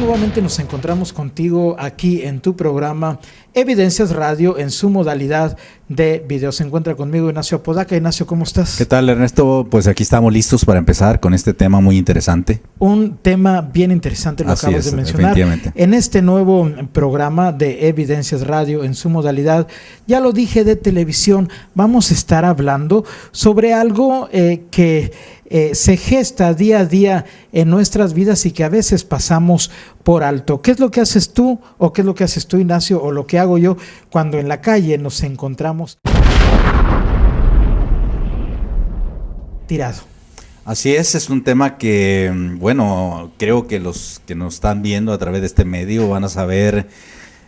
nuevamente nos encontramos contigo aquí en tu programa Evidencias Radio en su modalidad de video. Se encuentra conmigo Ignacio Apodaca. Ignacio, ¿cómo estás? ¿Qué tal, Ernesto? Pues aquí estamos listos para empezar con este tema muy interesante. Un tema bien interesante, lo acabas de mencionar. En este nuevo programa de Evidencias Radio en su modalidad, ya lo dije, de televisión, vamos a estar hablando sobre algo que se gesta día a día en nuestras vidas y que a veces pasamos por alto. ¿Qué es lo que haces tú o qué es lo que haces tú, Ignacio, o lo que hago yo cuando en la calle nos encontramos tirado? Así es un tema que, bueno, creo que los que nos están viendo a través de este medio van a saber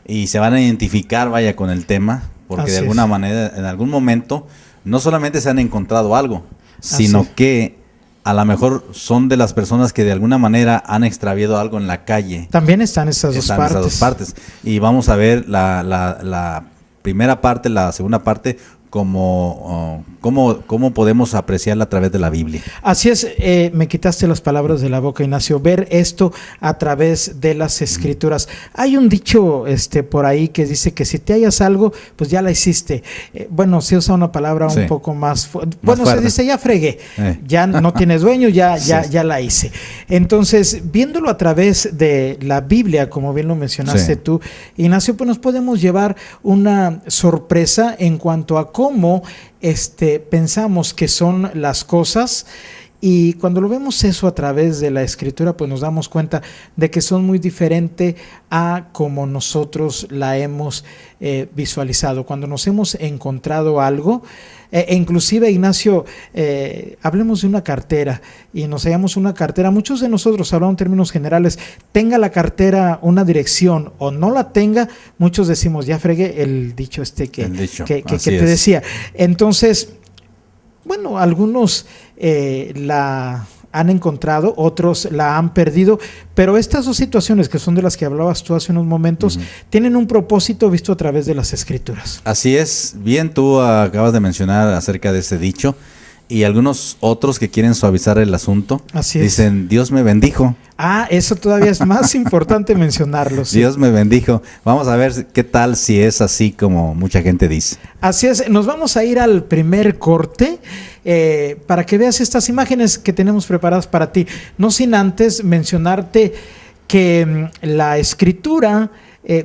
y se van a identificar, vaya, con el tema, porque de alguna manera, en algún momento, no solamente se han encontrado algo, sino que a lo mejor son de las personas que de alguna manera han extraviado algo en la calle. También están esas dos partes. Y vamos a ver la primera parte, la segunda parte, cómo podemos apreciarla a través de la Biblia. Así es, me quitaste las palabras de la boca, Ignacio, ver esto a través de las Escrituras. Hay un dicho por ahí que dice que si te hallas algo, pues ya la hiciste. Bueno, se usa una palabra un poco más fuerte. Se dice ya fregué, ya no tienes dueño, ya la hice. Entonces, viéndolo a través de la Biblia, como bien lo mencionaste tú, Ignacio, pues nos podemos llevar una sorpresa en cuanto a cómo pensamos que son las cosas, y cuando lo vemos eso a través de la Escritura, pues nos damos cuenta de que son muy diferentes a como nosotros la hemos visualizado. Cuando nos hemos encontrado algo, inclusive, Ignacio, hablemos de una cartera y nos hallamos una cartera. Muchos de nosotros, hablando en términos generales, tenga la cartera una dirección o no la tenga, muchos decimos, ya fregué, el dicho que te decía. Entonces, bueno, algunos la han encontrado, otros la han perdido, pero estas dos situaciones que son de las que hablabas tú hace unos momentos, tienen un propósito visto a través de las Escrituras. Así es, bien, tú acabas de mencionar acerca de ese dicho, y algunos otros que quieren suavizar el asunto, dicen, Dios me bendijo. Eso todavía es más importante mencionarlo. Sí. Dios me bendijo. Vamos a ver qué tal si es así como mucha gente dice. Así es, nos vamos a ir al primer corte para que veas estas imágenes que tenemos preparadas para ti. No sin antes mencionarte que la Escritura,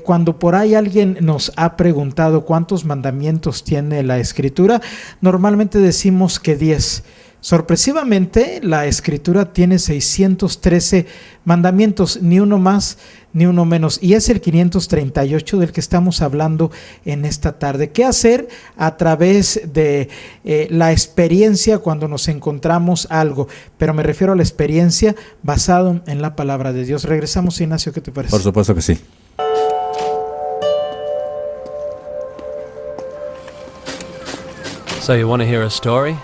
cuando por ahí alguien nos ha preguntado cuántos mandamientos tiene la Escritura, normalmente decimos que 10. Sorpresivamente, la Escritura tiene 613 mandamientos, ni uno más ni uno menos, y es el 538 del que estamos hablando en esta tarde. ¿Qué hacer a través de la experiencia cuando nos encontramos algo? Pero me refiero a la experiencia basado en la palabra de Dios. Regresamos, Ignacio, ¿qué te parece? Por supuesto que sí. So you want to hear a story?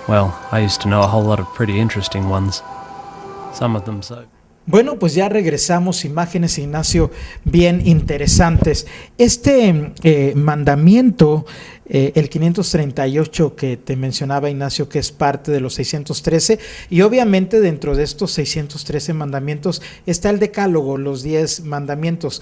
Well, I used to know a whole lot of pretty interesting ones. Some of them so. Bueno, pues ya regresamos, imágenes, Ignacio, bien interesantes. Este mandamiento, el 538 que te mencionaba, Ignacio, que es parte de los 613, y obviamente dentro de estos 613 mandamientos está el decálogo, los 10 mandamientos.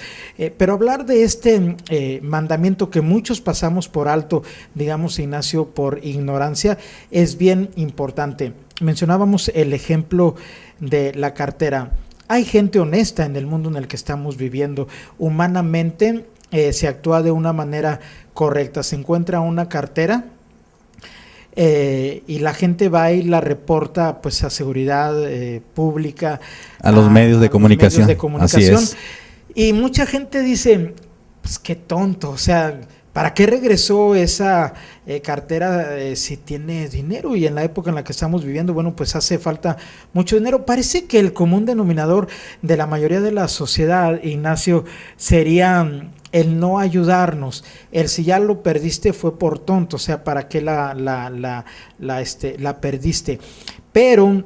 Pero hablar de este mandamiento que muchos pasamos por alto, digamos, Ignacio, por ignorancia, es bien importante. Mencionábamos el ejemplo de la cartera. Hay gente honesta en el mundo en el que estamos viviendo. Humanamente se actúa de una manera correcta. Se encuentra una cartera y la gente va y la reporta pues a seguridad pública, a los medios de comunicación. Así es. Y mucha gente dice, pues qué tonto, o sea, ¿para qué regresó esa cartera si tiene dinero? Y en la época en la que estamos viviendo, bueno, pues hace falta mucho dinero. Parece que el común denominador de la mayoría de la sociedad, Ignacio, sería el no ayudarnos. El si ya lo perdiste fue por tonto, o sea, ¿para qué la perdiste? Pero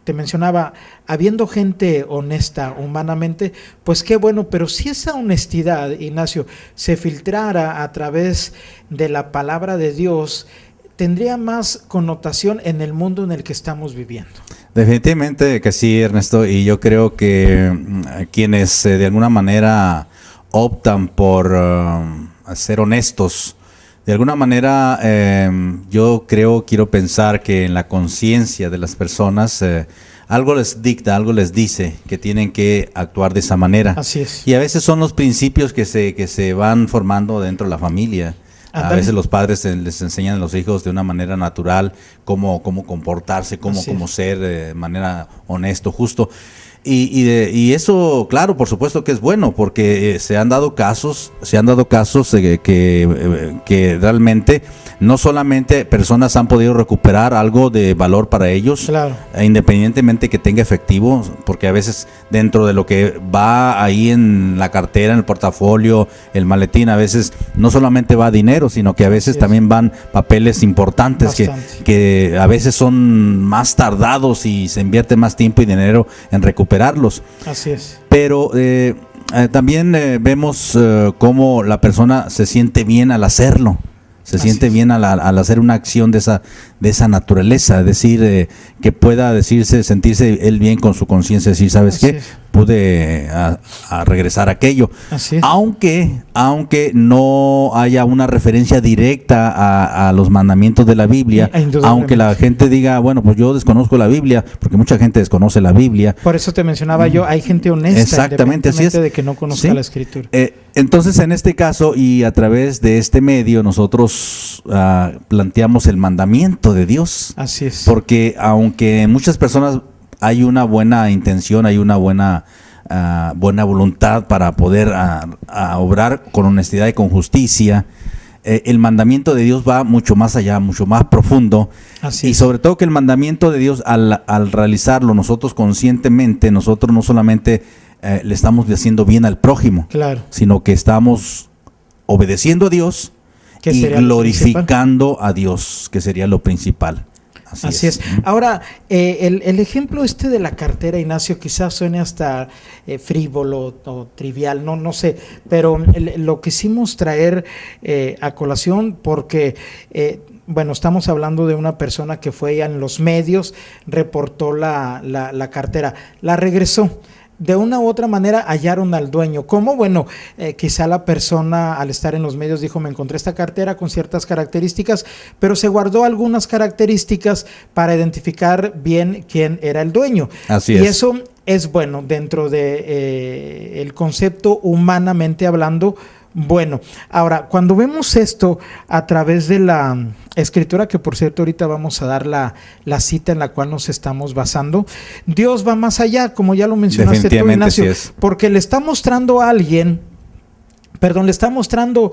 te mencionaba, habiendo gente honesta humanamente, pues qué bueno, pero si esa honestidad, Ignacio, se filtrara a través de la palabra de Dios, tendría más connotación en el mundo en el que estamos viviendo. Definitivamente que sí, Ernesto, y yo creo que quienes de alguna manera optan por ser honestos, de alguna manera yo quiero pensar que en la conciencia de las personas algo les dicta, algo les dice que tienen que actuar de esa manera. Así es. Y a veces son los principios que se van formando dentro de la familia. A veces los padres les enseñan a los hijos de una manera natural cómo comportarse, cómo ser de manera honesto, justo. Y eso, claro, por supuesto que es bueno, porque se han dado casos que realmente no solamente personas han podido recuperar algo de valor para ellos, claro, independientemente que tenga efectivo, porque a veces dentro de lo que va ahí en la cartera, en el portafolio, el maletín, a veces no solamente va dinero, sino que a veces también van papeles importantes que a veces son más tardados y se invierte más tiempo y dinero en recuperarlos. Así es. Pero también vemos cómo la persona se siente bien al hacerlo. Se siente bien al hacer una acción de esa naturaleza, es decir, que pueda sentirse él bien con su conciencia, decir, ¿sabes qué? Pude a regresar a aquello. Aunque no haya una referencia directa a los mandamientos de la Biblia, aunque la gente diga, bueno, pues yo desconozco la Biblia, porque mucha gente desconoce la Biblia. Por eso te mencionaba yo, hay gente honesta, exactamente, así es, de que no conozca la Escritura. Entonces, en este caso y a través de este medio, nosotros planteamos el mandamiento de Dios. Así es. Porque aunque en muchas personas hay una buena intención, hay una buena voluntad para poder obrar con honestidad y con justicia, el mandamiento de Dios va mucho más allá, mucho más profundo. Y sobre todo que el mandamiento de Dios, al realizarlo nosotros conscientemente, nosotros no solamente le estamos haciendo bien al prójimo, claro, sino que estamos obedeciendo a Dios y glorificando a Dios, que sería lo principal. Así es. Ahora, el ejemplo de la cartera, Ignacio, quizás suene hasta frívolo o trivial, no sé, pero lo quisimos traer a colación porque bueno, estamos hablando de una persona que fue en los medios, reportó la cartera, la regresó. De una u otra manera hallaron al dueño. ¿Cómo? Bueno, quizá la persona al estar en los medios dijo, me encontré esta cartera con ciertas características, pero se guardó algunas características para identificar bien quién era el dueño. Así es. Y eso es bueno dentro de el concepto humanamente hablando. Bueno, ahora, cuando vemos esto a través de la Escritura, que por cierto ahorita vamos a dar la cita en la cual nos estamos basando, Dios va más allá, como ya lo mencionaste tú, Ignacio, porque le está mostrando a alguien, le está mostrando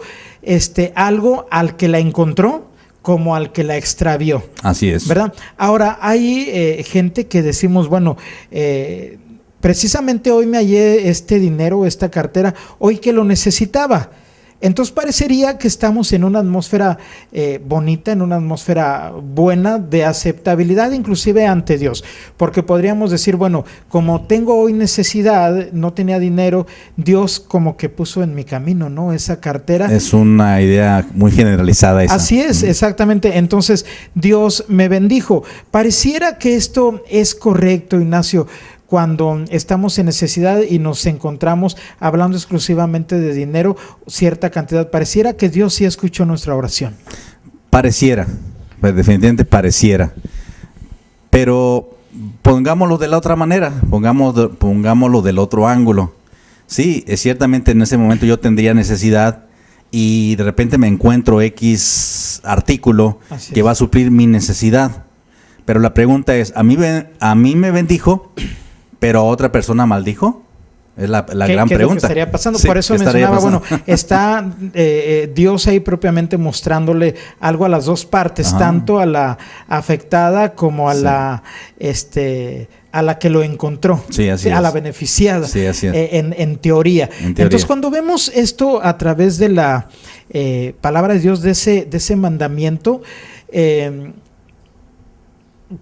algo al que la encontró como al que la extravió. Así es. ¿Verdad? Ahora, hay gente que decimos, bueno, precisamente hoy me hallé este dinero, esta cartera, hoy que lo necesitaba. Entonces parecería que estamos en una atmósfera bonita, en una atmósfera buena de aceptabilidad inclusive ante Dios, porque podríamos decir, bueno, como tengo hoy necesidad, no tenía dinero, Dios como que puso en mi camino, ¿no? Esa cartera. Es una idea muy generalizada esa. Así es, exactamente. Entonces Dios me bendijo. Pareciera que esto es correcto, Ignacio, cuando estamos en necesidad y nos encontramos hablando exclusivamente de dinero, cierta cantidad, pareciera que Dios sí escuchó nuestra oración. Pareciera, pues definitivamente pareciera. Pero pongámoslo de la otra manera, pongámoslo del otro ángulo. Sí, ciertamente en ese momento yo tendría necesidad y de repente me encuentro X artículo que va a suplir mi necesidad. Pero la pregunta es, ¿a mí me bendijo, pero a otra persona maldijo? Es la gran pregunta. ¿Qué es lo que estaría pasando? Por eso mencionaba, bueno, está Dios ahí propiamente mostrándole algo a las dos partes, tanto a la afectada como a la a la que lo encontró, a la beneficiada, en teoría. Entonces, cuando vemos esto a través de la palabra de Dios, de ese mandamiento,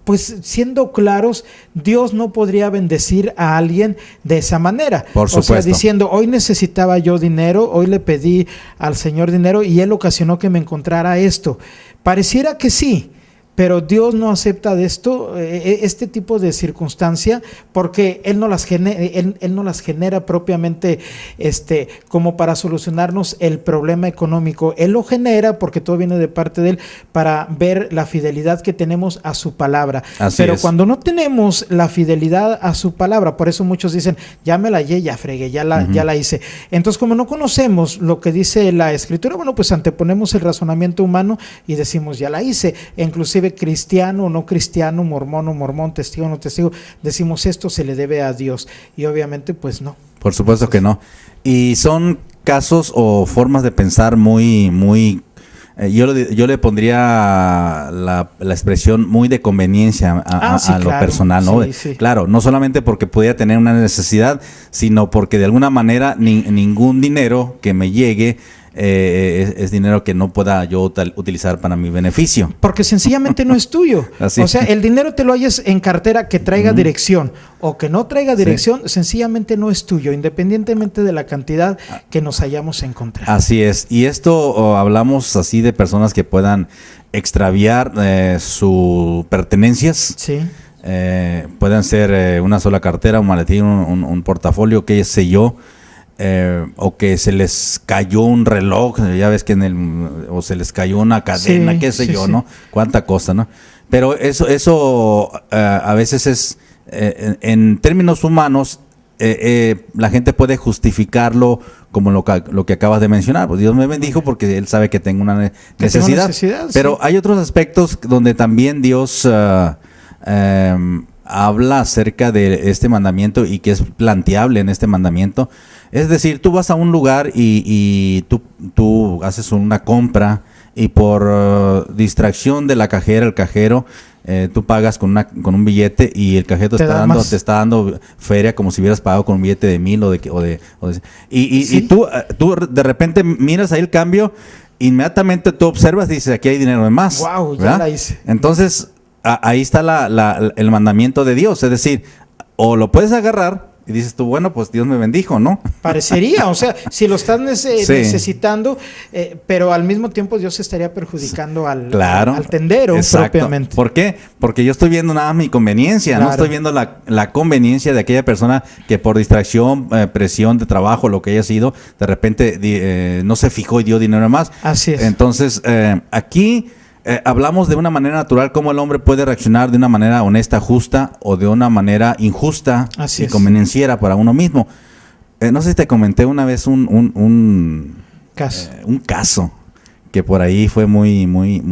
pues siendo claros, Dios no podría bendecir a alguien de esa manera. Por supuesto. O sea, diciendo, hoy necesitaba yo dinero, hoy le pedí al Señor dinero y Él ocasionó que me encontrara esto. Pareciera que sí, pero Dios no acepta de esto, este tipo de circunstancia, porque Él no las genera propiamente como para solucionarnos el problema económico. Él lo genera porque todo viene de parte de Él para ver la fidelidad que tenemos a su palabra. Pero cuando no tenemos la fidelidad a su palabra, por eso muchos dicen, ya me la hallé, ya fregué, ya la hice. Entonces, como no conocemos lo que dice la Escritura, bueno, pues anteponemos el razonamiento humano y decimos, ya la hice. Inclusive cristiano o no cristiano, mormón o mormón, testigo o no testigo, decimos esto se le debe a Dios. Y obviamente, pues no. Por supuesto que no. Y son casos o formas de pensar muy yo le pondría la expresión muy de conveniencia a lo personal, ¿no? Sí. Claro, no solamente porque pudiera tener una necesidad, sino porque de alguna manera ningún dinero que me llegue es dinero que no pueda yo utilizar para mi beneficio. Porque sencillamente no es tuyo. Así. O sea, el dinero te lo hayas en cartera que traiga dirección o que no traiga dirección, sencillamente no es tuyo, independientemente de la cantidad que nos hayamos encontrado. Así es. Y esto hablamos así de personas que puedan extraviar sus pertenencias. Sí. Pueden ser una sola cartera, un maletín, un portafolio, qué sé yo. O que se les cayó un reloj, ya ves que o se les cayó una cadena, qué sé yo, ¿no? Cuánta cosa, ¿no? Pero eso a veces es, en términos humanos, la gente puede justificarlo como lo que acabas de mencionar. Pues Dios me bendijo porque Él sabe que tengo una necesidad. Pero hay otros aspectos donde también Dios habla acerca de este mandamiento y que es planteable en este mandamiento. Es decir, tú vas a un lugar y tú haces una compra y por distracción de la cajera, el cajero, tú pagas con un billete y el cajero te está dando feria como si hubieras pagado con un billete de 1,000 y tú de repente miras ahí el cambio, inmediatamente tú observas y dices, aquí hay dinero de más. Wow, ya la hice. Entonces, ahí está el mandamiento de Dios, es decir, o lo puedes agarrar y dices tú, bueno, pues Dios me bendijo, ¿no? Parecería, o sea, si lo estás necesitando, pero al mismo tiempo Dios estaría perjudicando al tendero. Exacto. Propiamente. ¿Por qué? Porque yo estoy viendo nada más mi conveniencia, no estoy viendo la conveniencia de aquella persona que por distracción, presión de trabajo, lo que haya sido, de repente no se fijó y dio dinero más. Así es. Entonces, aquí hablamos de una manera natural, cómo el hombre puede reaccionar de una manera honesta, justa, o de una manera injusta y convenienciera para uno mismo. No sé si te comenté una vez un caso que por ahí fue muy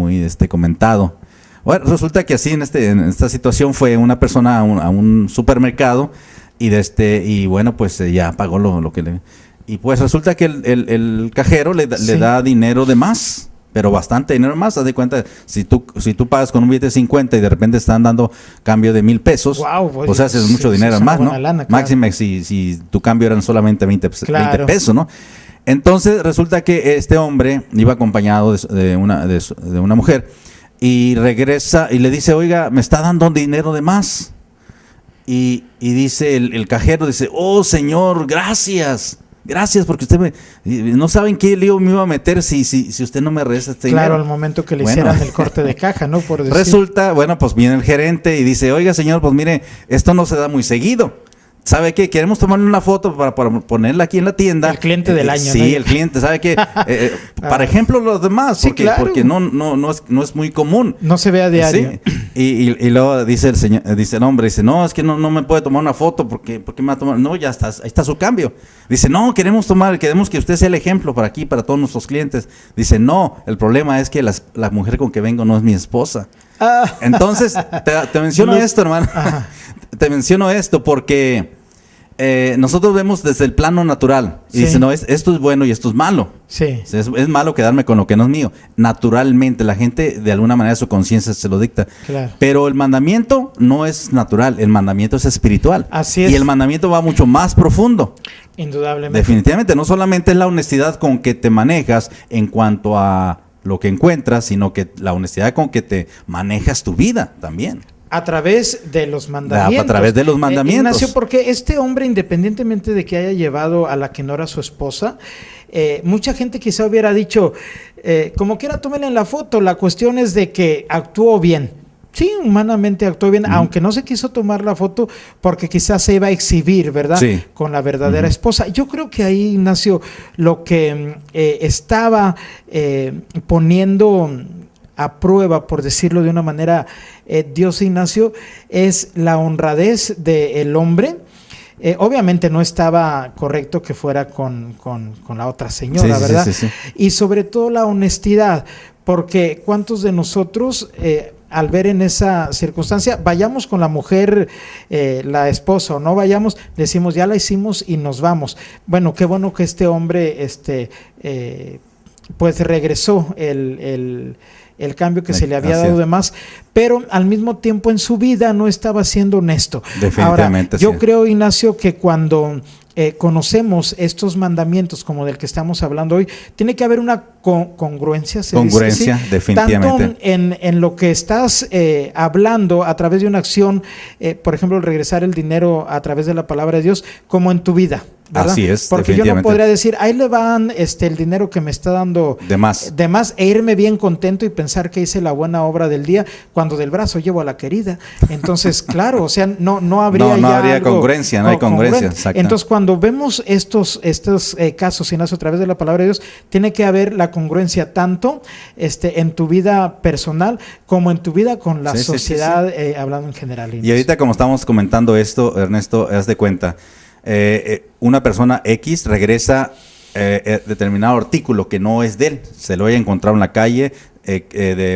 comentado. Bueno, resulta que así en esta situación fue una persona a un supermercado y bueno, pues ya pagó lo que le... Y pues resulta que el cajero le da dinero de más. Pero bastante dinero más. Haz de cuenta, si tú pagas con un billete de 50 y de repente están dando cambio de 1,000 pesos, pues haces mucho dinero más, ¿no? Lana, claro. Máxime si tu cambio eran solamente 20 pesos, ¿no? Entonces resulta que este hombre iba acompañado de una mujer y regresa y le dice, oiga, me está dando dinero de más. Y dice el cajero, dice, oh señor, gracias, porque usted no saben qué lío me iba a meter si usted no me regresa este dinero. Claro, al momento que le hicieran el corte de caja, ¿no? Por decir. Resulta, bueno, pues viene el gerente y dice, oiga señor, pues mire, esto no se da muy seguido. ¿Sabe qué? Queremos tomarle una foto para ponerla aquí en la tienda. El cliente del año. Sí, ¿no? El cliente. ¿Sabe qué? Para ejemplo, los demás, porque no es muy común. No se ve a diario. Sí. Y luego dice el hombre, dice, no, es que no me puede tomar una foto, porque me va a tomar. No, ya está, ahí está su cambio. Dice, no, queremos que usted sea el ejemplo para aquí, para todos nuestros clientes. Dice, no, el problema es que la mujer con que vengo no es mi esposa. Entonces, te menciono esto, hermano. Te menciono esto porque nosotros vemos desde el plano natural y dice, no, esto es bueno y esto es malo. Sí. Es malo quedarme con lo que no es mío. Naturalmente, la gente de alguna manera su conciencia se lo dicta. Claro. Pero el mandamiento no es natural, el mandamiento es espiritual. Así es. Y el mandamiento va mucho más profundo. Indudablemente. Definitivamente, no solamente es la honestidad con que te manejas en cuanto a lo que encuentras, sino que la honestidad con que te manejas tu vida también. A través de los mandamientos. A través de los mandamientos. Ignacio, porque este hombre, independientemente de que haya llevado a la que no era su esposa, mucha gente quizá hubiera dicho, como quiera tómenle la foto, la cuestión es de que actuó bien. Sí, humanamente actuó bien, aunque no se quiso tomar la foto porque quizás se iba a exhibir, ¿verdad? Sí. Con la verdadera esposa. Yo creo que ahí, Ignacio, lo que estaba poniendo a prueba, por decirlo de una manera, Dios, Ignacio, es la honradez del hombre. Obviamente no estaba correcto que fuera con la otra señora, ¿verdad? Sí. Y sobre todo la honestidad, porque ¿cuántos de nosotros al ver en esa circunstancia, vayamos con la mujer, la esposa o no vayamos, decimos ya la hicimos y nos vamos? Bueno, qué bueno que este hombre pues regresó el cambio que se le había dado de más, pero al mismo tiempo en su vida no estaba siendo honesto. Definitivamente. Ahora, yo creo, Ignacio, que cuando conocemos estos mandamientos como del que estamos hablando hoy, tiene que haber una congruencia. Congruencia, ¿sí? Definitivamente. Tanto en lo que estás hablando a través de una acción, por ejemplo, regresar el dinero a través de la palabra de Dios, como en tu vida, ¿verdad? Así es. Porque yo no podría decir, ahí le van el dinero que me está dando de más, e irme bien contento y pensar que hice la buena obra del día, cuando del brazo llevo a la querida. Entonces, claro, o sea, no habría no habría congruencia, no hay congruencia. Entonces, cuando vemos estos casos, Ignacio, a través de la palabra de Dios, tiene que haber la congruencia tanto en tu vida personal como en tu vida con la sociedad, hablando en general, Ignacio. Y ahorita, como estamos comentando esto, Ernesto, haz de cuenta, una persona X regresa determinado artículo que no es de él, se lo haya encontrado en la calle,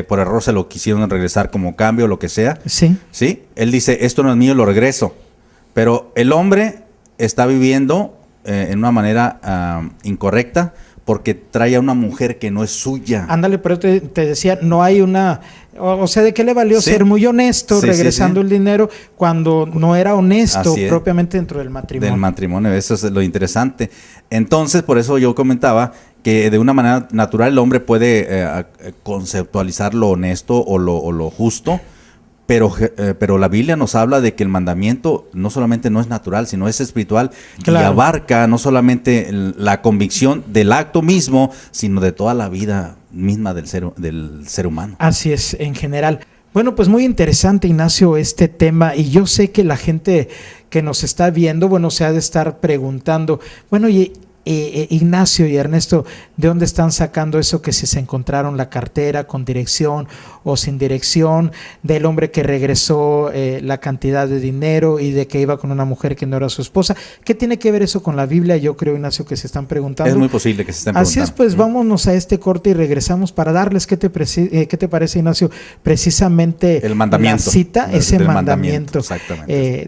por error se lo quisieron regresar como cambio o lo que sea. Sí. Él dice, esto no es mío, lo regreso. Pero el hombre está viviendo en una manera incorrecta porque trae a una mujer que no es suya. Ándale, pero te decía, no hay una... O sea, ¿de qué le valió ser muy honesto regresando el dinero cuando no era honesto propiamente dentro del matrimonio? Del matrimonio, eso es lo interesante. Entonces, por eso yo comentaba que de una manera natural el hombre puede conceptualizar lo honesto o lo justo, pero la Biblia nos habla de que el mandamiento no solamente no es natural, sino es espiritual, y abarca no solamente la convicción del acto mismo, sino de toda la vida misma del ser humano. Así es, en general. Bueno, pues muy interesante, Ignacio, este tema, y yo sé que la gente que nos está viendo, bueno, se ha de estar preguntando, bueno, Ignacio y Ernesto, ¿de dónde están sacando eso que si se encontraron la cartera con dirección o sin dirección, del hombre que regresó la cantidad de dinero y de que iba con una mujer que no era su esposa? ¿Qué tiene que ver eso con la Biblia? Yo creo, Ignacio, que se están preguntando. Es muy posible que se estén preguntando. Así es, pues vámonos a este corte y regresamos para darles, ¿qué te parece, Ignacio? Precisamente el mandamiento, la cita, ese mandamiento. Exactamente.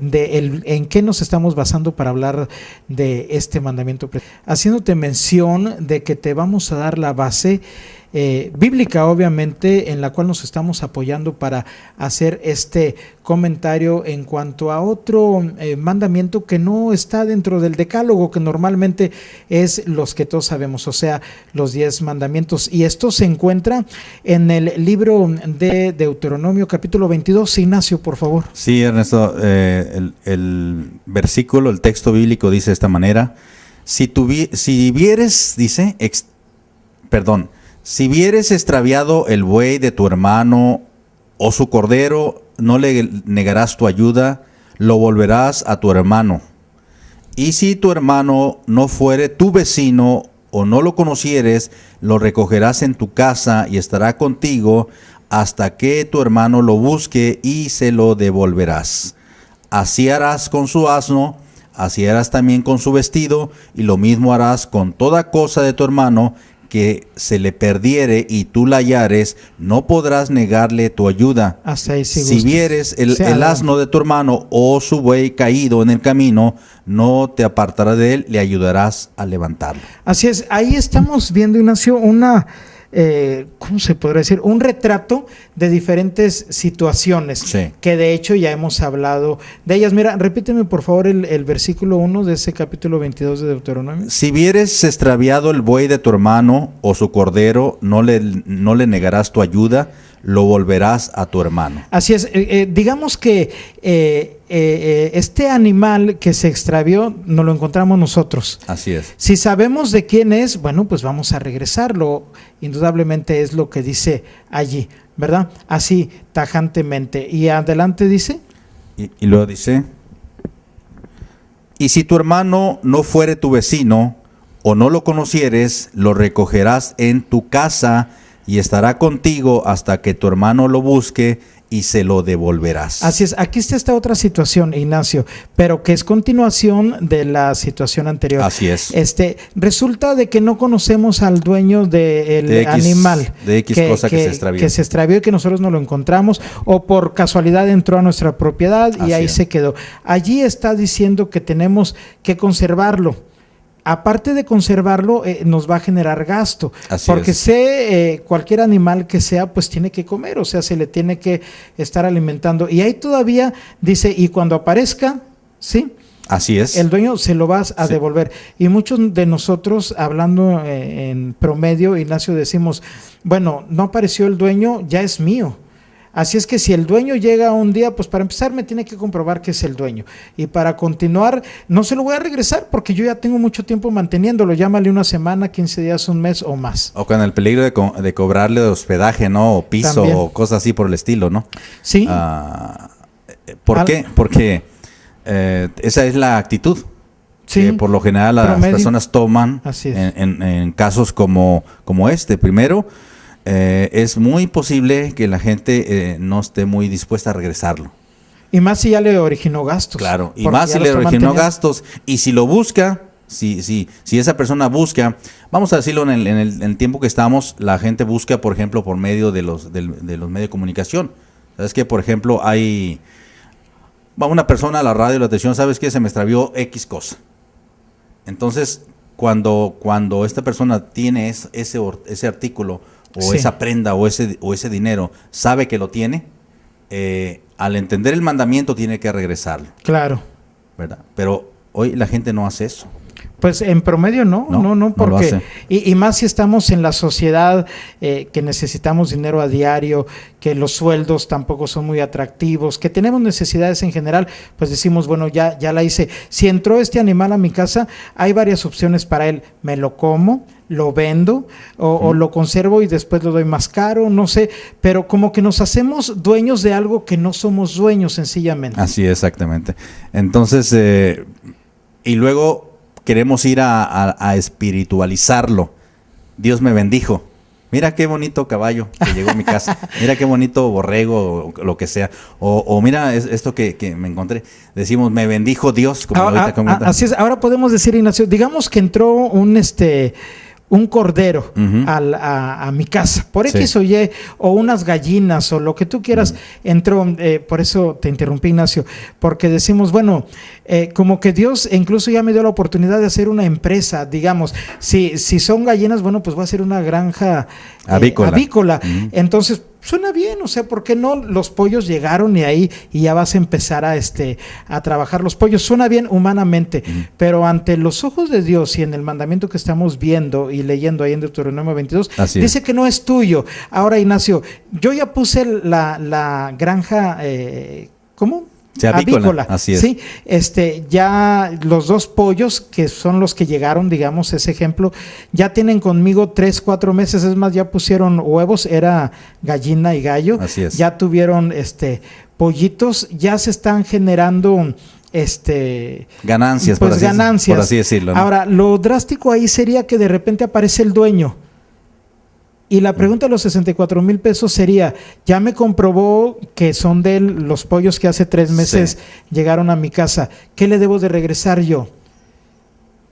¿En qué nos estamos basando para hablar de este mandamiento? Haciéndote mención de que te vamos a dar la base bíblica, obviamente, en la cual nos estamos apoyando para hacer este comentario en cuanto a otro mandamiento que no está dentro del decálogo, que normalmente es los que todos sabemos, o sea, los 10 mandamientos. Y esto se encuentra en el libro de Deuteronomio, capítulo 22. Ignacio, por favor. Sí, Ernesto, el versículo, el texto bíblico dice de esta manera: si vieres, dice, si vieres extraviado el buey de tu hermano o su cordero, no le negarás tu ayuda, lo volverás a tu hermano. Y si tu hermano no fuere tu vecino o no lo conocieres, lo recogerás en tu casa y estará contigo hasta que tu hermano lo busque y se lo devolverás. Así harás con su asno, así harás también con su vestido, y lo mismo harás con toda cosa de tu hermano que se le perdiere y tú la hallares, no podrás negarle tu ayuda. Hasta ahí, si vieres el asno de tu hermano o su buey caído en el camino, no te apartarás de él, le ayudarás a levantarlo. Así es, ahí estamos viendo, Ignacio, ¿cómo se podría decir? Un retrato de diferentes situaciones, que de hecho ya hemos hablado de ellas. Mira, repíteme por favor el versículo 1 de ese capítulo 22 de Deuteronomio. Si vieres extraviado el buey de tu hermano o su cordero, no le negarás tu ayuda, lo volverás a tu hermano. Así es, digamos que este animal que se extravió nos lo encontramos nosotros. Así es. Si sabemos de quién es, bueno, pues vamos a regresarlo. Indudablemente es lo que dice allí, ¿verdad? Así, tajantemente. Y adelante dice. Y luego dice, y si tu hermano no fuere tu vecino, o no lo conocieres, lo recogerás en tu casa y estará contigo hasta que tu hermano lo busque y se lo devolverás. Así es, aquí está esta otra situación, Ignacio, pero que es continuación de la situación anterior. Así es. Resulta de que no conocemos al dueño del animal. De X cosa que se extravió. Que se extravió y que nosotros no lo encontramos, o por casualidad entró a nuestra propiedad y Así ahí es. se quedó. Allí está diciendo que tenemos que conservarlo. Aparte de conservarlo, nos va a generar gasto, Así porque es. cualquier animal que sea, pues tiene que comer, o sea, se le tiene que estar alimentando. Y ahí todavía dice, y cuando aparezca, ¿sí? Así es. El dueño se lo vas a Sí. devolver. Y muchos de nosotros, hablando en promedio, Ignacio, decimos, bueno, no apareció el dueño, ya es mío. Así es que si el dueño llega un día, pues para empezar me tiene que comprobar que es el dueño. Y para continuar, no se lo voy a regresar porque yo ya tengo mucho tiempo manteniéndolo. Llámale una semana, 15 días, un mes o más. O con el peligro de cobrarle hospedaje, ¿no? O piso, También. o cosas así por el estilo, ¿no? Sí, ¿Por qué? Porque esa es la actitud sí. que por lo general las Promedio. personas toman Así es. en casos como este. Primero, es muy posible que la gente no esté muy dispuesta a regresarlo. Y más si ya le originó gastos. Claro, y porque más ya si lo le está originó manteniendo. gastos. Y si lo busca, si esa persona busca, vamos a decirlo en el tiempo que estamos, la gente busca, por ejemplo, por medio de los medios de comunicación. ¿Sabes qué? Por ejemplo, va una persona a la radio, la atención, ¿sabes qué? Se me extravió X cosa. Entonces, cuando esta persona tiene ese artículo, o Sí. esa prenda, o ese dinero, sabe que lo tiene, al entender el mandamiento tiene que regresarlo, Claro. ¿verdad? Pero hoy la gente no hace eso. Pues en promedio no, No lo porque hace. y más si estamos en la sociedad que necesitamos dinero a diario, que los sueldos tampoco son muy atractivos, que tenemos necesidades en general, pues decimos, bueno, ya la hice. Si entró este animal a mi casa, hay varias opciones para él. Me lo como, lo vendo o lo conservo y después lo doy más caro, no sé, pero como que nos hacemos dueños de algo que no somos dueños sencillamente. Así, exactamente. Entonces, y luego queremos ir a espiritualizarlo. Dios me bendijo. Mira qué bonito caballo que llegó a mi casa. Mira qué bonito borrego, o lo que sea. O mira esto que me encontré. Decimos, me bendijo Dios. Como ahorita comentan. Así es. Ahora podemos decir, Ignacio, digamos que entró un cordero Ujú. a mi casa, por Sí. X o Y, o unas gallinas, o lo que tú quieras, entró, por eso te interrumpí, Ignacio, porque decimos, bueno, como que Dios incluso ya me dio la oportunidad de hacer una empresa, digamos, si son gallinas, bueno, pues voy a hacer una granja avícola. Ujú. Entonces, suena bien, o sea, ¿por qué no? Los pollos llegaron y ahí y ya vas a empezar a trabajar los pollos. Suena bien humanamente, pero ante los ojos de Dios y en el mandamiento que estamos viendo y leyendo ahí en Deuteronomio 22, Así dice que no es tuyo. Ahora, Ignacio, yo ya puse la granja, ¿cómo? Sí, avícola, así es. Sí, ya los 2 pollos, que son los que llegaron, digamos, ese ejemplo, ya tienen conmigo 3, 4 meses, es más, ya pusieron huevos, era gallina y gallo, Así es. ya tuvieron pollitos, ya se están generando Ganancias, pues por ganancias. así decirlo, ¿no? Ahora, lo drástico ahí sería que de repente aparece el dueño. Y la pregunta de los 64,000 pesos sería, ya me comprobó que son de él los pollos que hace 3 meses llegaron a mi casa. ¿Qué le debo de regresar yo?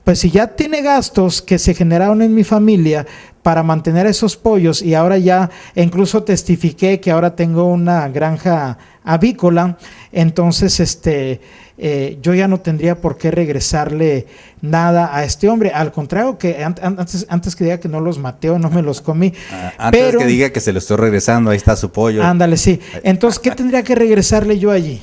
Pues si ya tiene gastos que se generaron en mi familia para mantener esos pollos y ahora ya incluso testifiqué que ahora tengo una granja avícola, entonces yo ya no tendría por qué regresarle nada a este hombre. Al contrario, que antes que diga que no los maté o no me los comí. Antes pero, que diga que se lo estoy regresando, ahí está su pollo. Ándale, sí. Entonces, ¿qué tendría que regresarle yo allí?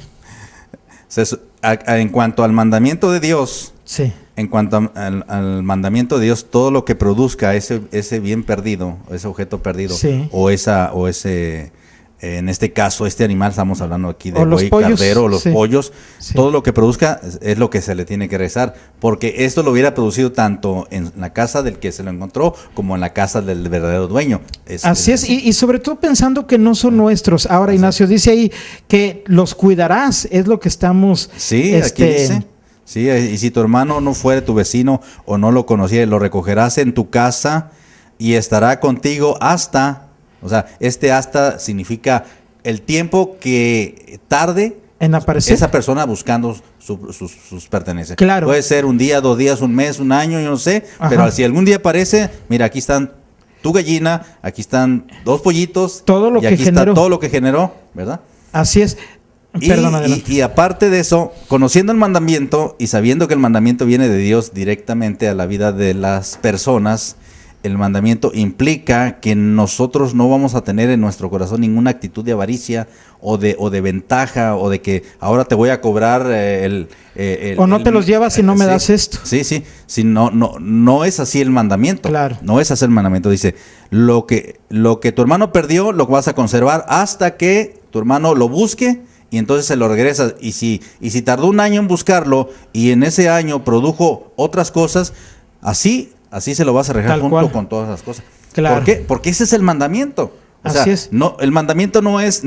En cuanto al mandamiento de Dios, Sí. en cuanto al mandamiento de Dios, todo lo que produzca ese bien perdido, ese objeto perdido, Sí. o ese en este caso, este animal, estamos hablando aquí de O los buey, pollos, cardero, los sí. pollos, Sí. todo lo que produzca es lo que se le tiene que regresar, porque esto lo hubiera producido tanto en la casa del que se lo encontró, como en la casa del verdadero dueño. Así es, y sobre todo pensando que no son nuestros. Ahora, Ignacio, dice ahí que los cuidarás, es lo que estamos... Sí, aquí dice. Sí, y si tu hermano no fuere tu vecino o no lo conociera, lo recogerás en tu casa y estará contigo hasta, o sea, hasta significa el tiempo que tarde en aparecer. esa persona buscando sus pertenencias. Claro. Puede ser un día, 2 días, un mes, un año, yo no sé, Ajá. pero si algún día aparece, mira, aquí están tu gallina, aquí están 2 pollitos, Todo lo y que aquí generó. está todo lo que generó, ¿verdad? Así es. Perdón, adelante. Y aparte de eso, conociendo el mandamiento y sabiendo que el mandamiento viene de Dios directamente a la vida de las personas, el mandamiento implica que nosotros no vamos a tener en nuestro corazón ninguna actitud de avaricia o de ventaja o de que ahora te voy a cobrar o no te los llevas si no me das esto. Sí, no es así el mandamiento. Claro. No es así el mandamiento. Dice, lo que tu hermano perdió lo vas a conservar hasta que tu hermano lo busque y entonces se lo regresas. Y si tardó un año en buscarlo y en ese año produjo otras cosas, así se lo vas a regresar Tal junto cual. con todas las cosas. Claro. ¿Por qué? Porque ese es el mandamiento. O Así sea, es. no, el mandamiento no es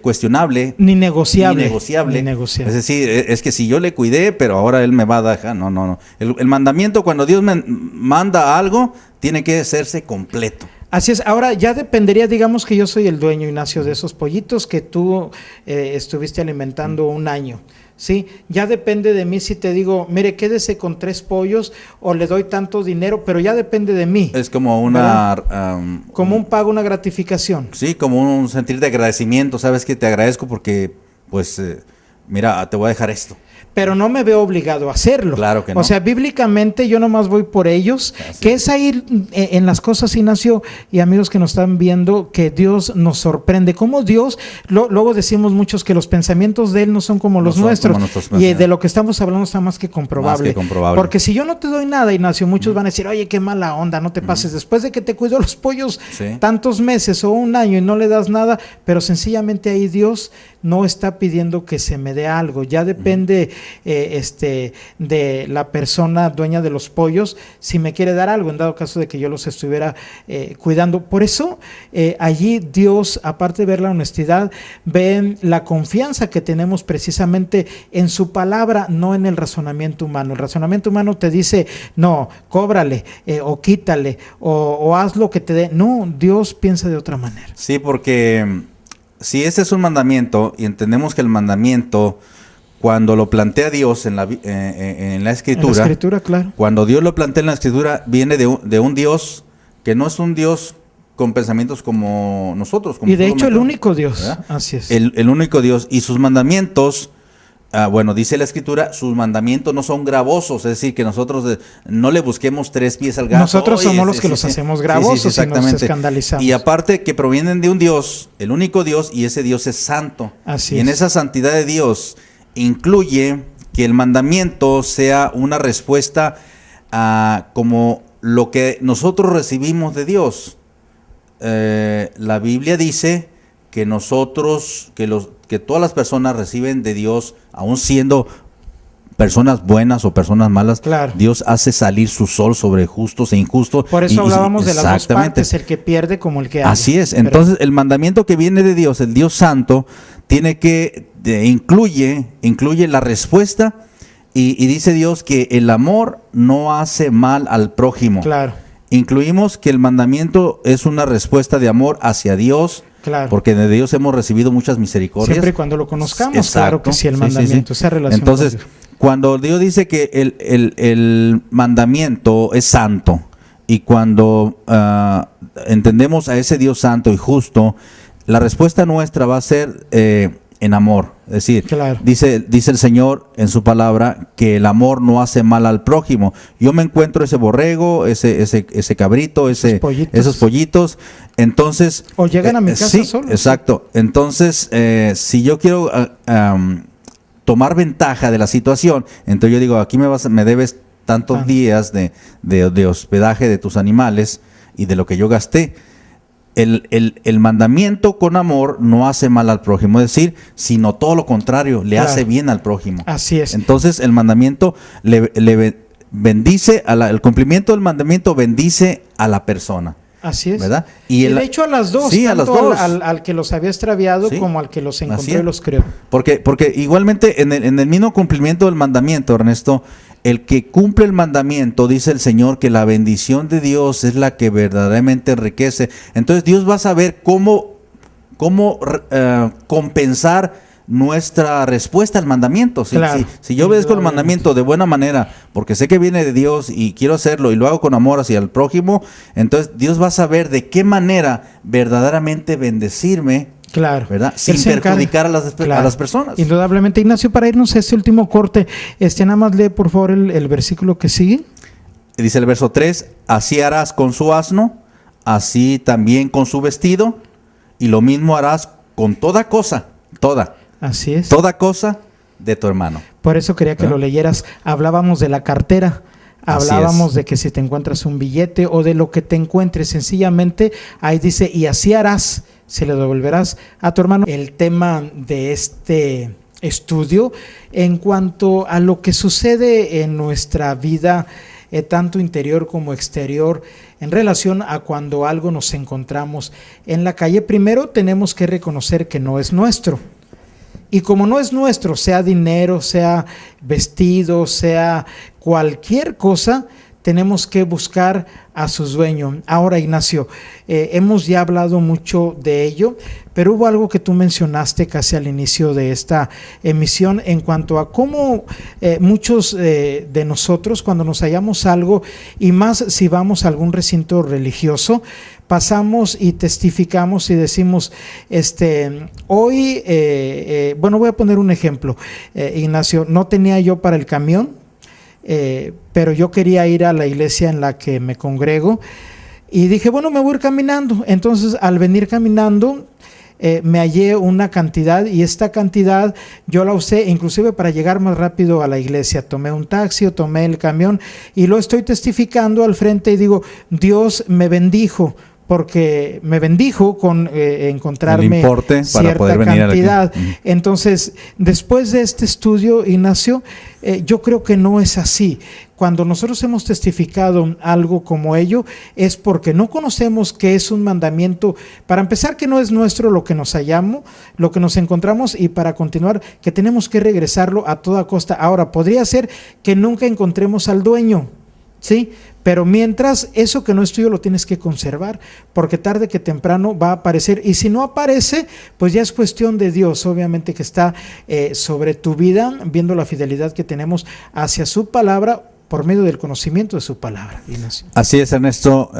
cuestionable. Ni negociable. Ni negociable. Ni negociable. Es decir, es que si yo le cuidé, pero ahora él me va a dejar. No. El mandamiento, cuando Dios me manda algo, tiene que hacerse completo. Así es, ahora ya dependería, digamos que yo soy el dueño, Ignacio, de esos pollitos que tú estuviste alimentando un año, ¿sí? Ya depende de mí si te digo, mire, quédese con 3 pollos o le doy tanto dinero, pero ya depende de mí. Es como como un pago, una gratificación. Sí, como un sentir de agradecimiento, sabes que te agradezco porque, pues, mira, te voy a dejar esto. Pero no me veo obligado a hacerlo. Claro que no. O sea, bíblicamente yo nomás voy por ellos, Así que es. es ahí en las cosas, Ignacio, y amigos que nos están viendo, que Dios nos sorprende. Como Dios, luego decimos muchos que los pensamientos de Él no son como los son nuestros. como nuestros Y pensamientos. de lo que estamos hablando está más que comprobable. Más que comprobable. Porque si yo no te doy nada, Ignacio, muchos van a decir, oye, qué mala onda, no te pases. Después de que te cuido los pollos Sí. tantos meses o un año y no le das nada, pero sencillamente ahí Dios no está pidiendo que se me dé algo. Ya depende de la persona dueña de los pollos si me quiere dar algo, en dado caso de que yo los estuviera cuidando. Por eso allí Dios, aparte de ver la honestidad, ve la confianza que tenemos precisamente en su palabra, no en el razonamiento humano. El razonamiento humano te dice, no, cóbrale o quítale o haz lo que te dé. No, Dios piensa de otra manera. Sí, porque si ese es un mandamiento y entendemos que el mandamiento, cuando lo plantea Dios en la Escritura, En la Escritura, claro. cuando Dios lo plantea en la Escritura, viene de un Dios que no es un Dios con pensamientos como nosotros. Como Y de tú lo hecho el mencionas, único Dios, ¿verdad? así es. El único Dios. Y sus mandamientos, bueno, dice la Escritura, sus mandamientos no son gravosos, es decir, que nosotros no le busquemos 3 pies al gato. Nosotros Oye, somos los que los hacemos gravosos y nos escandalizamos. Y aparte que provienen de un Dios, el único Dios, y ese Dios es santo. Así y en es. esa santidad de Dios incluye que el mandamiento sea una respuesta a como lo que nosotros recibimos de Dios. La Biblia dice que nosotros, que todas las personas reciben de Dios, aun siendo personas buenas o personas malas, Claro. Dios hace salir su sol sobre justos e injustos. Por eso hablábamos de las dos exactamente. partes, el que pierde como el que hace. Así es. Pero- Entonces, el mandamiento que viene de Dios, el Dios Santo, tiene que incluye la respuesta y dice Dios que el amor no hace mal al prójimo. Claro, Incluimos que el mandamiento es una respuesta de amor hacia Dios, claro. porque de Dios hemos recibido muchas misericordias. Siempre y cuando lo conozcamos, Exacto. claro que sí, el Sí, mandamiento, sí. esa relación. Entonces, con Dios. cuando Dios dice que el mandamiento es santo y cuando entendemos a ese Dios santo y justo, la respuesta nuestra va a ser en amor. Es decir, Claro. dice el Señor en su palabra que el amor no hace mal al prójimo. Yo me encuentro ese borrego, ese cabrito, esos pollitos. Entonces, O llegan a mi casa sí, solos. exacto. Entonces, si yo quiero tomar ventaja de la situación, entonces yo digo, aquí me debes tantos Tanto. días de hospedaje de tus animales y de lo que yo gasté. el mandamiento con amor no hace mal al prójimo, es decir, sino todo lo contrario, le hace bien al prójimo. Así es. Entonces el mandamiento le bendice, el cumplimiento del mandamiento bendice a la persona. Así es. ¿Verdad? Y de hecho a las dos, sí, tanto a las dos. Al que los había extraviado, sí, como al que los encontró y los creó. Porque igualmente en el mismo cumplimiento del mandamiento, Ernesto, el que cumple el mandamiento, dice el Señor, que la bendición de Dios es la que verdaderamente enriquece. Entonces Dios va a saber cómo compensar nuestra respuesta al mandamiento. Si yo obedezco el mandamiento de buena manera, porque sé que viene de Dios y quiero hacerlo y lo hago con amor hacia el prójimo, entonces Dios va a saber de qué manera verdaderamente bendecirme. Claro, ¿verdad? Sin perjudicar a las personas. Indudablemente. Ignacio, para irnos a este último corte, nada más lee por favor el versículo que sigue. Dice el verso 3, así harás con su asno, así también con su vestido, y lo mismo harás con toda cosa, así es, toda cosa de tu hermano. Por eso quería que lo leyeras. Hablábamos de la cartera. Hablábamos de que si te encuentras un billete o de lo que te encuentres, sencillamente ahí dice, y así harás, se le devolverás a tu hermano. El tema de este estudio en cuanto a lo que sucede en nuestra vida, tanto interior como exterior, en relación a cuando algo nos encontramos en la calle. Primero tenemos que reconocer que no es nuestro. Y como no es nuestro, sea dinero, sea vestido, sea cualquier cosa, tenemos que buscar a su dueño. Ahora, Ignacio, hemos ya hablado mucho de ello, pero hubo algo que tú mencionaste casi al inicio de esta emisión en cuanto a cómo muchos de nosotros, cuando nos hallamos algo, y más si vamos a algún recinto religioso, pasamos y testificamos y decimos, hoy, bueno, voy a poner un ejemplo, Ignacio, no tenía yo para el camión, pero yo quería ir a la iglesia en la que me congrego y dije, bueno, me voy a ir caminando. Entonces, al venir caminando, me hallé una cantidad y esta cantidad yo la usé inclusive para llegar más rápido a la iglesia. Tomé un taxi o tomé el camión y lo estoy testificando al frente y digo, Dios me bendijo, porque me bendijo con encontrarme el importe cierta para poder venir cantidad. Entonces, después de este estudio, Ignacio, yo creo que no es así. Cuando nosotros hemos testificado algo como ello, es porque no conocemos que es un mandamiento, para empezar, que no es nuestro lo que nos hallamos, lo que nos encontramos, y para continuar, que tenemos que regresarlo a toda costa. Ahora, podría ser que nunca encontremos al dueño, ¿sí? Pero mientras, eso que no es tuyo lo tienes que conservar, porque tarde que temprano va a aparecer, y si no aparece, pues ya es cuestión de Dios, obviamente, que está sobre tu vida, viendo la fidelidad que tenemos hacia su palabra, por medio del conocimiento de su palabra. Ignacio. Así es, Ernesto.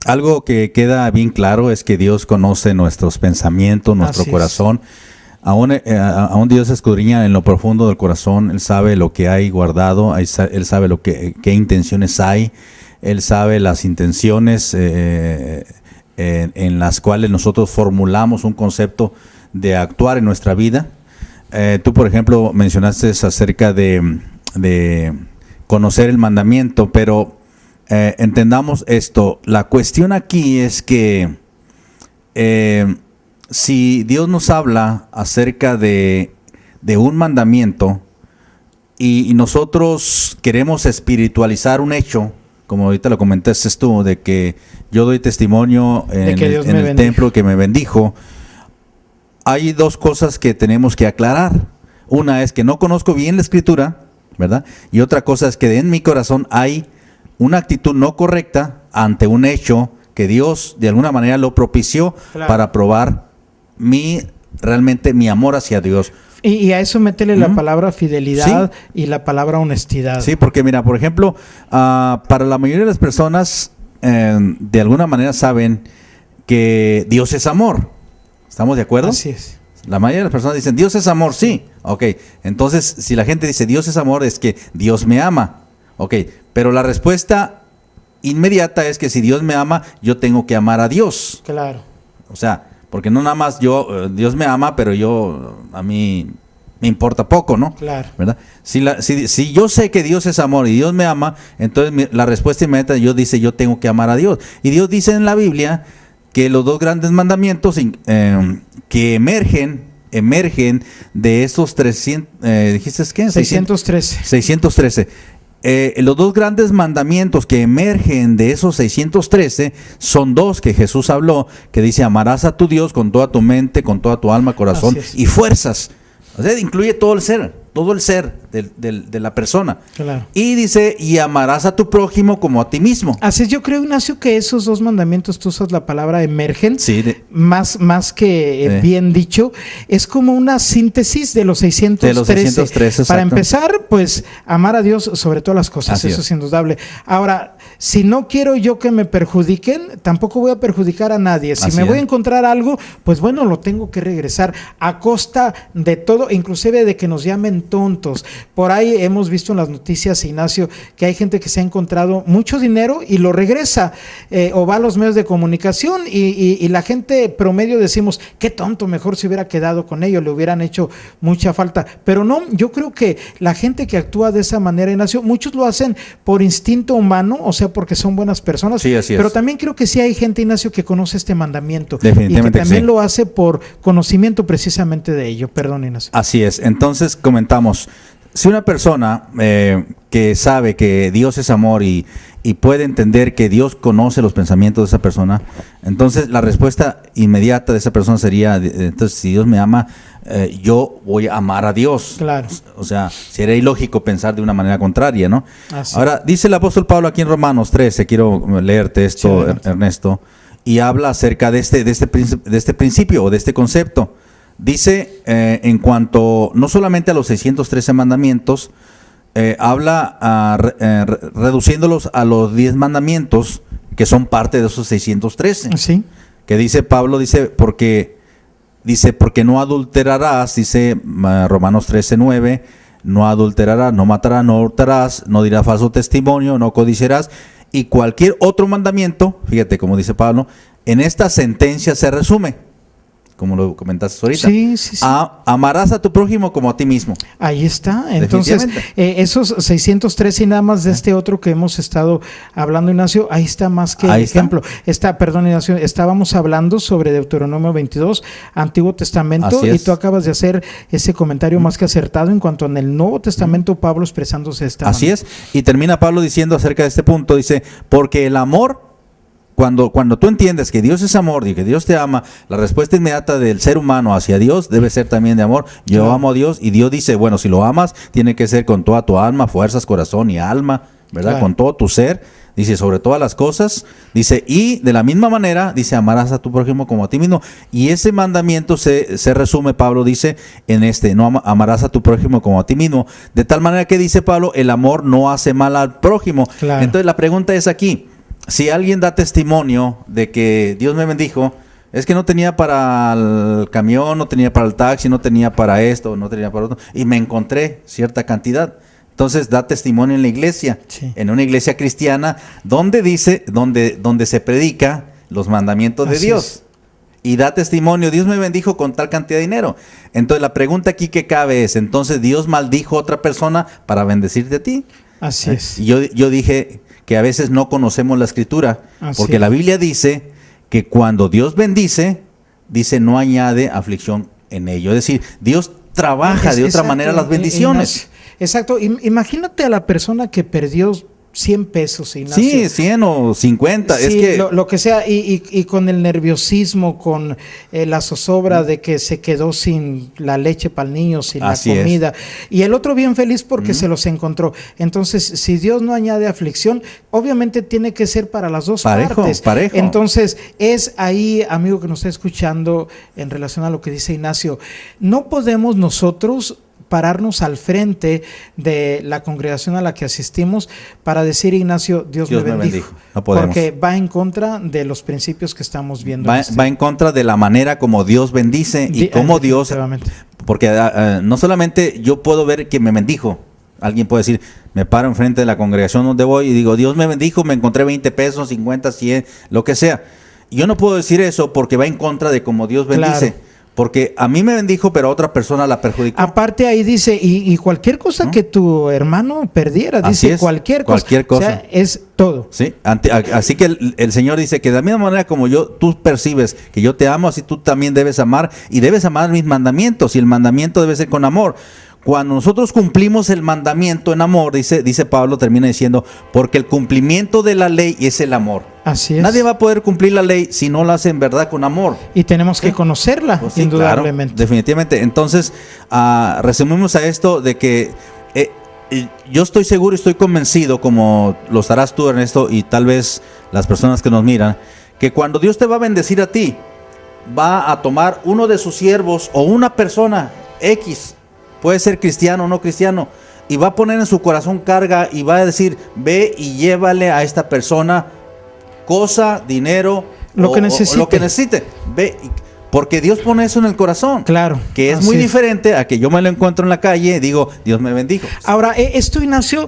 Algo que queda bien claro es que Dios conoce nuestros pensamientos, nuestro corazón. Aún Dios escudriña en lo profundo del corazón. Él sabe lo que hay guardado, Él sabe qué intenciones hay, Él sabe las intenciones en las cuales nosotros formulamos un concepto de actuar en nuestra vida. Tú, por ejemplo, mencionaste acerca de conocer el mandamiento, pero entendamos esto. La cuestión aquí es que si Dios nos habla acerca de un mandamiento y nosotros queremos espiritualizar un hecho, como ahorita lo comentaste tú, de que yo doy testimonio en el templo que me bendijo, hay dos cosas que tenemos que aclarar. Una es que no conozco bien la escritura, ¿verdad? Y otra cosa es que en mi corazón hay una actitud no correcta ante un hecho que Dios de alguna manera lo propició para probar realmente mi amor hacia Dios. Y a eso métele la palabra fidelidad y la palabra honestidad. Sí, porque mira, por ejemplo, para la mayoría de las personas de alguna manera saben que Dios es amor. ¿Estamos de acuerdo? Así es. La mayoría de las personas dicen, Dios es amor, sí. Ok, entonces si la gente dice Dios es amor, es que Dios me ama. Ok, pero la respuesta inmediata es que si Dios me ama, yo tengo que amar a Dios. Claro. O sea, porque no nada más Dios me ama, pero a mí me importa poco, ¿no? Claro. ¿Verdad? Si yo sé que Dios es amor y Dios me ama, entonces la respuesta inmediata Dios dice, yo tengo que amar a Dios. Y Dios dice en la Biblia que los dos grandes mandamientos que emergen de esos 300, ¿dijiste qué? 613. 613. Los dos grandes mandamientos que emergen de esos 613 son dos que Jesús habló, que dice: amarás a tu Dios con toda tu mente, con toda tu alma, corazón y fuerzas. O sea, incluye todo el ser de la persona. Claro. Y dice: y amarás a tu prójimo como a ti mismo. Así es, yo creo, Ignacio, que esos dos mandamientos, tú usas la palabra emergen, Sí, más que bien dicho, es como una síntesis de los 613. De los 613, Para exacto. empezar, pues, amar a Dios sobre todas las cosas, Así eso es. es indudable. Ahora, si no quiero yo que me perjudiquen, tampoco voy a perjudicar a nadie. Si Así me voy a es. encontrar algo, pues bueno, lo tengo que regresar a costa de todo, inclusive de que nos llamen tontos. Por ahí hemos visto en las noticias, Ignacio, que hay gente que se ha encontrado mucho dinero y lo regresa, o va a los medios de comunicación y la gente promedio decimos: qué tonto, mejor se hubiera quedado con ello, le hubieran hecho mucha falta. Pero no, yo creo que la gente que actúa de esa manera, Ignacio, muchos lo hacen por instinto humano, o sea, porque son buenas personas. Sí, así es. Pero también creo que sí hay gente, Ignacio, que conoce este mandamiento Definitivamente y que que también sí. lo hace por conocimiento precisamente de ello. Perdón, Ignacio. Así es. Entonces comentamos, si una persona que sabe que Dios es amor y puede entender que Dios conoce los pensamientos de esa persona, entonces la respuesta inmediata de esa persona sería: entonces, si Dios me ama, yo voy a amar a Dios. Claro. O sea, sería ilógico pensar de una manera contraria, ¿no? Así. Ahora, dice el apóstol Pablo aquí en Romanos 13, quiero leerte Sí, esto, adelante. Ernesto, y habla acerca de este principio o de este concepto. Dice, en cuanto no solamente a los 613 mandamientos, habla reduciéndolos a los 10 mandamientos que son parte de esos 613. Sí. Que dice Pablo, porque no adulterarás, dice Romanos 13:9, no adulterarás, no matarás, no hurtarás, no dirás falso testimonio, no codiciarás, y cualquier otro mandamiento, fíjate como dice Pablo, en esta sentencia se resume, como lo comentaste ahorita. Sí. Amarás a tu prójimo como a ti mismo. Ahí está. Entonces, Definitivamente. esos 603 y nada más de este otro que hemos estado hablando, Ignacio, ahí está más que Ahí está. ejemplo. Perdón, Ignacio, estábamos hablando sobre Deuteronomio 22, Antiguo Testamento, Así y es. tú acabas de hacer ese comentario más que acertado en cuanto en el Nuevo Testamento, Pablo expresándose de esta Así manera. es. Y termina Pablo diciendo acerca de este punto, dice, porque el amor, cuando tú entiendes que Dios es amor y que Dios te ama, la respuesta inmediata del ser humano hacia Dios debe ser también de amor. Yo Claro. amo a Dios, y Dios dice, bueno, si lo amas, tiene que ser con toda tu alma, fuerzas, corazón y alma, ¿verdad? Claro. Con todo tu ser. Dice, sobre todas las cosas, dice, y de la misma manera, dice, amarás a tu prójimo como a ti mismo. Y ese mandamiento se resume, Pablo dice, en no amarás a tu prójimo como a ti mismo. De tal manera que dice Pablo, el amor no hace mal al prójimo. Claro. Entonces la pregunta es aquí, si alguien da testimonio de que Dios me bendijo, es que no tenía para el camión, no tenía para el taxi, no tenía para esto, no tenía para otro, y me encontré cierta cantidad. Entonces da testimonio en la iglesia, Sí. en una iglesia cristiana, donde se predica los mandamientos de Así Dios. es. Y da testimonio, Dios me bendijo con tal cantidad de dinero. Entonces la pregunta aquí que cabe es, entonces Dios maldijo a otra persona para bendecirte a ti. Así es. Y yo dije que a veces no conocemos la escritura, Así porque es. la Biblia dice que cuando Dios bendice, dice no añade aflicción en ello. Es decir, Dios trabaja de otra Exacto, manera las bendiciones. Ignacio. Exacto. Imagínate a la persona que perdió 100 pesos, Ignacio. Sí, 100 o 50. Sí, es que lo que sea, y con el nerviosismo, con la zozobra de que se quedó sin la leche para el niño, sin Así la es. comida, y el otro bien feliz porque se los encontró. Entonces, si Dios no añade aflicción, obviamente tiene que ser para las dos Parejo, partes. parejo. Entonces, es ahí, amigo que nos está escuchando, en relación a lo que dice Ignacio, no podemos nosotros pararnos al frente de la congregación a la que asistimos para decir, Ignacio, Dios me bendijo. No podemos. Porque va en contra de los principios que estamos viendo. va en contra de la manera como Dios bendice y cómo Dios... Definitivamente. Porque no solamente yo puedo ver que me bendijo. Alguien puede decir, me paro enfrente de la congregación donde voy y digo, Dios me bendijo, me encontré 20 pesos, 50, 100, lo que sea. Yo no puedo decir eso porque va en contra de cómo Dios bendice. Claro. Porque a mí me bendijo, pero a otra persona la perjudicó. Aparte ahí dice, y cualquier cosa que tu hermano perdiera, Así dice es, cualquier cosa. cualquier cosa. O sea, es todo. Sí, así que el Señor dice que de la misma manera como tú percibes que yo te amo, así tú también debes amar y debes amar mis mandamientos, y el mandamiento debe ser con amor. Cuando nosotros cumplimos el mandamiento en amor, dice Pablo, termina diciendo, porque el cumplimiento de la ley es el amor. Así es. Nadie va a poder cumplir la ley si no la hace en verdad con amor. Y tenemos que conocerla, Pues sí, indudablemente. claro, definitivamente. Entonces, resumimos a esto de que yo estoy seguro y estoy convencido, como lo estarás tú, Ernesto, y tal vez las personas que nos miran, que cuando Dios te va a bendecir a ti, va a tomar uno de sus siervos o una persona X, puede ser cristiano o no cristiano, y va a poner en su corazón carga y va a decir, ve y llévale a esta persona cosa, dinero, lo que necesite. Ve, porque Dios pone eso en el corazón. Claro. Que es muy diferente a que yo me lo encuentro en la calle y digo, Dios me bendijo. Ahora, esto, Ignacio,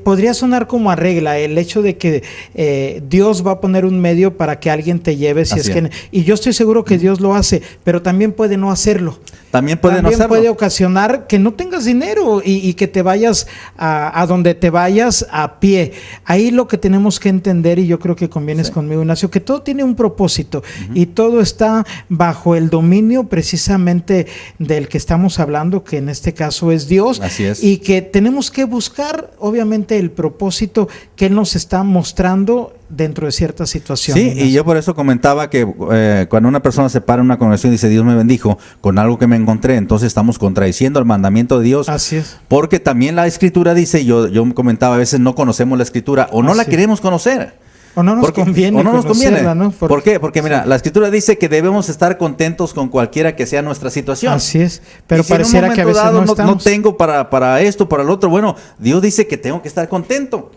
podría sonar como a regla, el hecho de que Dios va a poner un medio para que alguien te lleve, si es que, y yo estoy seguro que Dios lo hace, pero también puede no hacerlo. También puede ocasionar que no tengas dinero y que te vayas a donde te vayas a pie. Ahí lo que tenemos que entender, y yo creo que convienes conmigo, Ignacio, que todo tiene un propósito y todo está bajo el dominio precisamente del que estamos hablando, que en este caso es Dios. Así es. Y que tenemos que buscar, obviamente, el propósito que Él nos está mostrando dentro de ciertas situaciones. Sí, y yo por eso comentaba que cuando una persona se para en una congregación y dice Dios me bendijo con algo que me encontré, entonces estamos contradiciendo el mandamiento de Dios. Así es. Porque también la Escritura dice, yo comentaba, a veces no conocemos la Escritura o no la queremos conocer. O no nos conviene. ¿no? ¿Por qué? Porque mira, la Escritura dice que debemos estar contentos con cualquiera que sea nuestra situación. Así es. Pero si pareciera que a veces no tengo para esto, para lo otro. Bueno, Dios dice que tengo que estar contento.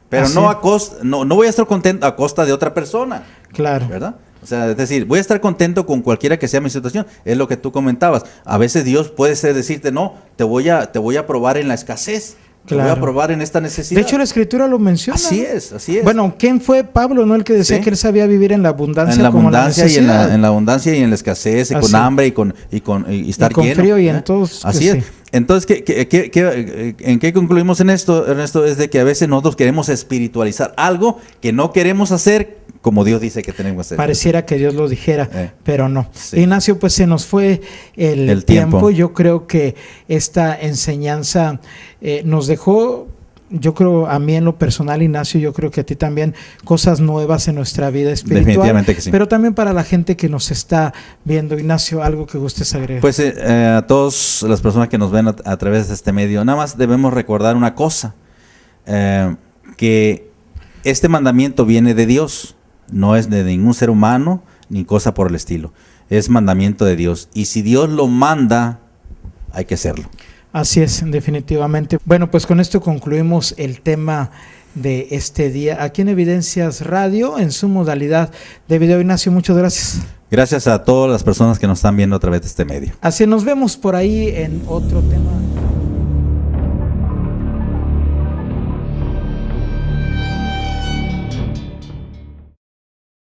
Pero no voy a estar contento a costa de otra persona. Claro. ¿Verdad? O sea, es decir, voy a estar contento con cualquiera que sea mi situación. Es lo que tú comentabas. A veces Dios puede decirte, no, te voy a probar en la escasez. Claro. Te voy a probar en esta necesidad. De hecho, la Escritura lo menciona. Así es. Bueno, ¿quién fue Pablo, no? El que decía que él sabía vivir en la abundancia. En la abundancia y en la abundancia y en la escasez, y con hambre y estar con lleno. Frío y en todos. Así es. Entonces, ¿en qué concluimos en esto, Ernesto? Es de que a veces nosotros queremos espiritualizar algo que no queremos hacer como Dios dice que tenemos que hacer. Pareciera que Dios lo dijera, pero no. Sí. Ignacio, pues se nos fue el tiempo. Yo creo que esta enseñanza nos dejó, yo creo, a mí en lo personal, Ignacio, yo creo que a ti también, cosas nuevas en nuestra vida espiritual. Definitivamente que sí. Pero también para la gente que nos está viendo. Ignacio, algo que gustes agregar. Pues a todas las personas que nos ven a través de este medio, nada más debemos recordar una cosa, que este mandamiento viene de Dios, no es de ningún ser humano ni cosa por el estilo, es mandamiento de Dios, y si Dios lo manda, hay que hacerlo. Así es, definitivamente. Bueno, pues con esto concluimos el tema de este día aquí en Evidencias Radio, en su modalidad de video. Ignacio, muchas gracias. Gracias a todas las personas que nos están viendo a través de este medio. Así nos vemos por ahí en otro tema.